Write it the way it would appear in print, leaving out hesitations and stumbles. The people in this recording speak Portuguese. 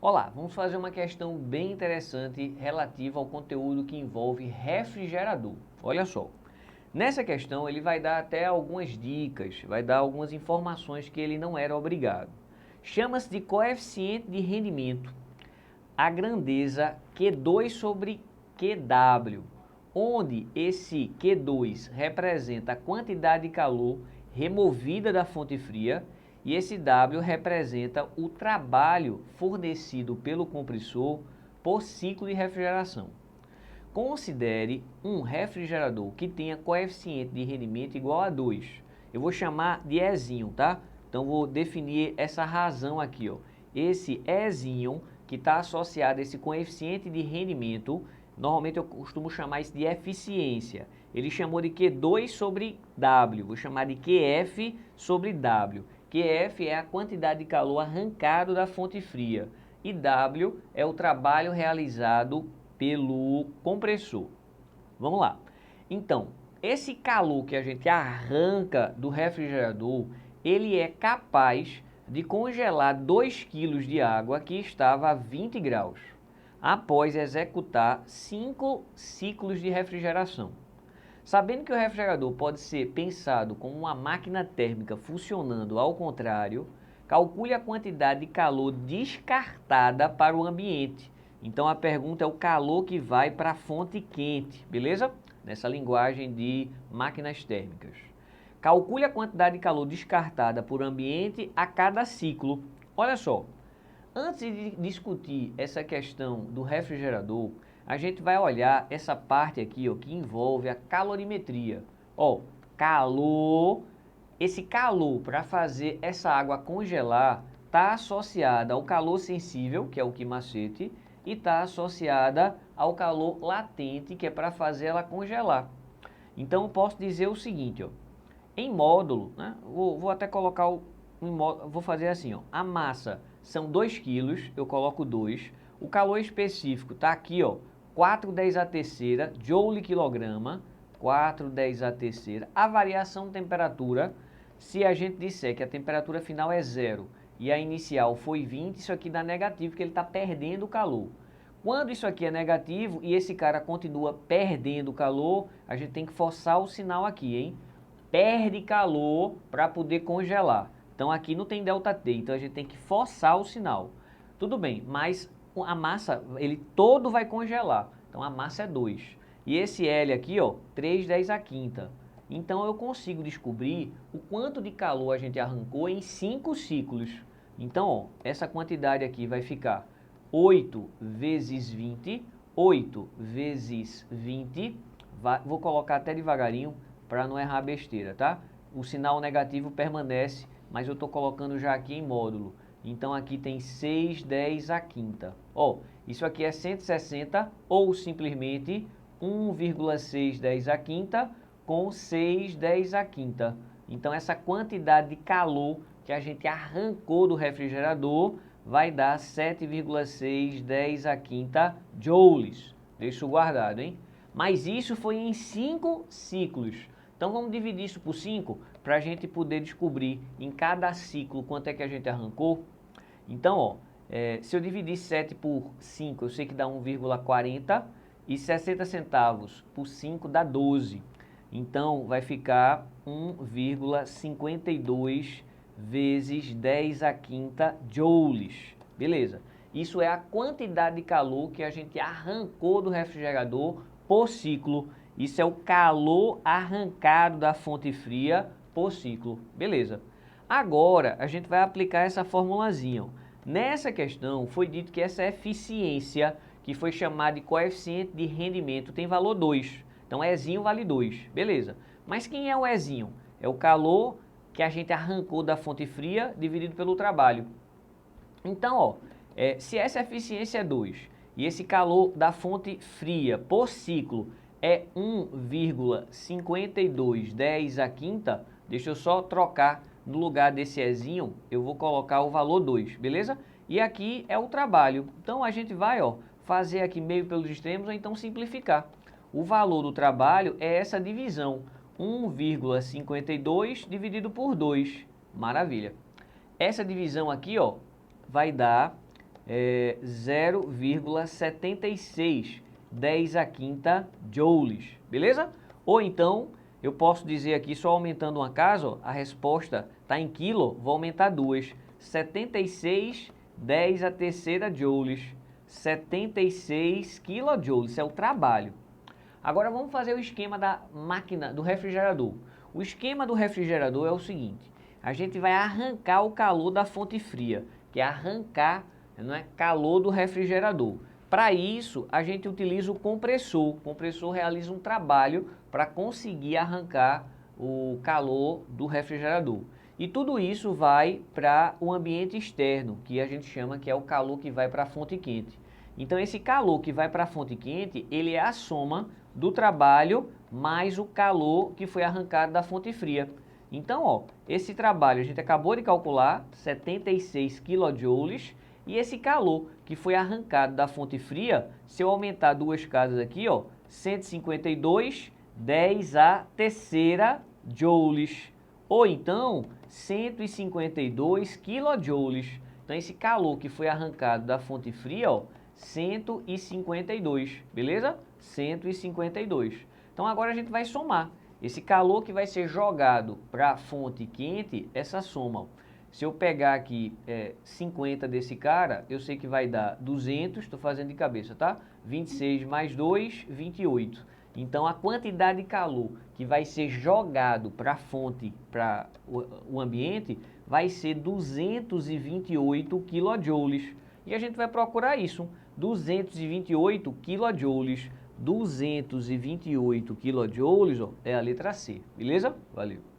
Olá, vamos fazer uma questão bem interessante relativa ao conteúdo que envolve refrigerador. Olha só, nessa questão ele vai dar até algumas dicas, vai dar algumas informações que ele não era obrigado. Chama-se de coeficiente de rendimento, a grandeza Q2 sobre QW, onde esse Q2 representa a quantidade de calor removida da fonte fria e esse W representa o trabalho fornecido pelo compressor por ciclo de refrigeração. Considere um refrigerador que tenha coeficiente de rendimento igual a 2. Eu vou chamar de Ezinho, tá? Então vou definir essa razão aqui, ó. Esse Ezinho que está associado a esse coeficiente de rendimento, normalmente eu costumo chamar isso de eficiência. Ele chamou de Q2 sobre W, vou chamar de QF sobre W. QF é a quantidade de calor arrancado da fonte fria e W é o trabalho realizado pelo compressor. Vamos lá. Então, esse calor que a gente arranca do refrigerador, ele é capaz de congelar 2 kg de água que estava a 20 graus, após executar 5 ciclos de refrigeração. Sabendo que o refrigerador pode ser pensado como uma máquina térmica funcionando ao contrário, calcule a quantidade de calor descartada para o ambiente. Então a pergunta é o calor que vai para a fonte quente, beleza? Nessa linguagem de máquinas térmicas. Calcule a quantidade de calor descartada por ambiente a cada ciclo. Olha só, antes de discutir essa questão do refrigerador, a gente vai olhar essa parte aqui, ó, que envolve a calorimetria. Ó, calor, esse calor para fazer essa água congelar está associada ao calor sensível, que é o quimacete, e está associada ao calor latente, que é para fazer ela congelar. Então eu posso dizer o seguinte, ó, em módulo, né, vou até colocar vou fazer assim, ó, a massa são 2 kg, eu coloco 2, o calor específico está aqui, ó, 410 a terceira, joule quilograma, 410 a terceira, a variação de temperatura, se a gente disser que a temperatura final é 0 e a inicial foi 20, isso aqui dá negativo, porque ele está perdendo o calor. Quando isso aqui é negativo e esse cara continua perdendo calor, a gente tem que forçar o sinal aqui, hein? Perde calor para poder congelar. Então aqui não tem ΔT, então a gente tem que forçar o sinal. Tudo bem, mas a massa, ele todo vai congelar. Então a massa é 2. E esse L aqui, ó, 310 a quinta. Então eu consigo descobrir o quanto de calor a gente arrancou em 5 ciclos. Então, ó, essa quantidade aqui vai ficar 8 vezes 20, 8 vezes 20, vou colocar até devagarinho, para não errar besteira, tá? O sinal negativo permanece, mas eu estou colocando já aqui em módulo. Então aqui tem 610 a quinta. Ó, isso aqui é 160 ou simplesmente 1,610 a quinta com 610 a quinta. Então essa quantidade de calor que a gente arrancou do refrigerador vai dar 7,610 a quinta joules. Deixa guardado, hein? Mas isso foi em 5 ciclos. Então vamos dividir isso por 5 para a gente poder descobrir em cada ciclo quanto é que a gente arrancou. Então, ó, se eu dividir 7 por 5, eu sei que dá 1,40 e 60 centavos por 5 dá 12. Então vai ficar 1,52 vezes 10 a quinta joules. Beleza. Isso é a quantidade de calor que a gente arrancou do refrigerador por ciclo. Isso é o calor arrancado da fonte fria por ciclo. Beleza. Agora, a gente vai aplicar essa formulazinha. Nessa questão, foi dito que essa eficiência, que foi chamada de coeficiente de rendimento, tem valor 2. Então, Ezinho vale 2. Beleza. Mas quem é o Ezinho? É o calor que a gente arrancou da fonte fria dividido pelo trabalho. Então, ó, se essa eficiência é 2 e esse calor da fonte fria por ciclo é 1,5210 a quinta, deixa eu só trocar no lugar desse Ezinho, eu vou colocar o valor 2, beleza? E aqui é o trabalho. Então a gente vai, ó, fazer aqui meio pelos extremos ou então simplificar. O valor do trabalho é essa divisão, 1,52 dividido por 2. Maravilha. Essa divisão aqui, ó, vai dar 0,76 10 a quinta joules, beleza? Ou então, eu posso dizer aqui, só aumentando uma casa, ó, a resposta está em quilo, vou aumentar duas. 76 10 a terceira joules. 76 quilojoules, isso é o trabalho. Agora vamos fazer o esquema da máquina, do refrigerador. O esquema do refrigerador é o seguinte, a gente vai arrancar o calor da fonte fria, que é arrancar, não é, calor do refrigerador. Para isso, a gente utiliza o compressor. O compressor realiza um trabalho para conseguir arrancar o calor do refrigerador. E tudo isso vai para o ambiente externo, que a gente chama que é o calor que vai para a fonte quente. Então, esse calor que vai para a fonte quente, ele é a soma do trabalho mais o calor que foi arrancado da fonte fria. Então, ó, esse trabalho a gente acabou de calcular, 76 kJ, e esse calor que foi arrancado da fonte fria, se eu aumentar duas casas aqui, ó, 152, 10 a terceira joules, ou então 152 quilojoules. Então esse calor que foi arrancado da fonte fria, ó, 152, beleza? 152. Então agora a gente vai somar. Esse calor que vai ser jogado para a fonte quente, essa soma, ó. Se eu pegar aqui 50 desse cara, eu sei que vai dar 200, estou fazendo de cabeça, tá? 26 mais 2, 28. Então, a quantidade de calor que vai ser jogado para a fonte, para o ambiente, vai ser 228 quilojoules. E a gente vai procurar isso, 228 quilojoules. 228 quilojoules, ó, é a letra C, beleza? Valeu!